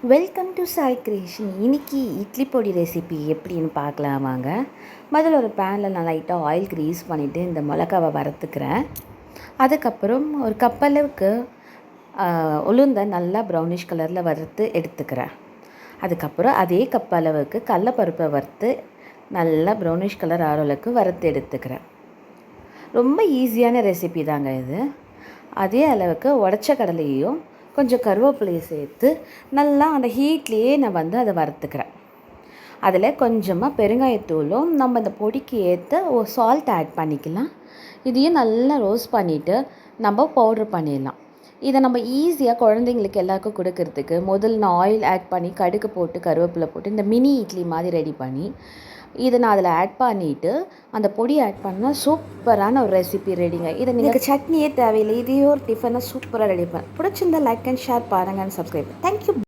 Welcome to Sai creation. இன்றைக்கி இட்லி பொடி recipe எப்படின்னு பார்க்கலாம் வாங்க. முதல்ல ஒரு பேனில் நான் லைட்டாக ஆயில் க்ரீஸ் பண்ணிவிட்டு இந்த மிளகாவை வறுத்துக்கிறேன். அதுக்கப்புறம் ஒரு கப்பளவுக்கு உளுந்தை நல்லா ப்ரௌனிஷ் கலரில் வறுத்து எடுத்துக்கிறேன். அதுக்கப்புறம் அதே கப் அளவுக்கு கடலப்பருப்பை வறுத்து நல்லா ப்ரௌனிஷ் கலர் ஆறளவுக்கு வறுத்து எடுத்துக்கிறேன். ரொம்ப ஈஸியான ரெசிபி தாங்க இது. அதே அளவுக்கு உடச்ச கடலையும் கொஞ்சம் கருவேப்பிலையை சேர்த்து நல்லா அந்த ஹீட்லேயே நான் அதை வறுத்துக்கிறேன். அதில் கொஞ்சமாக பெருங்காயத்தூளும் நம்ம இந்த பொடிக்கு ஏற்ற ஒரு சால்ட் ஆட் பண்ணிக்கலாம். இதையும் நல்லா ரோஸ்ட் பண்ணிவிட்டு நம்ம பவுட்ரு பண்ணிடலாம். இதை நம்ம ஈஸியாக குழந்தைங்களுக்கு எல்லாருக்கும் கொடுக்கறதுக்கு நான் ஆயில் ஆட் பண்ணி கடுகு போட்டு கருவேப்பிலை போட்டு இந்த மினி இட்லி மாதிரி ரெடி பண்ணி இதை நான் அதில் ஆட் பண்ணிவிட்டு அந்த பொடி ஆட் பண்ணால் சூப்பரான ஒரு ரெசிபி ரெடிங்க. இதை நீங்கள் சட்னியே தேவையில்லை, இதையே ஒரு டிஃபனை சூப்பராக ரெடி பண்ண. பிடிச்சிருந்தா லைக் அண்ட் ஷேர் பாருங்கள் அண்ட் சப்ஸ்கிரைப். தேங்க்யூ.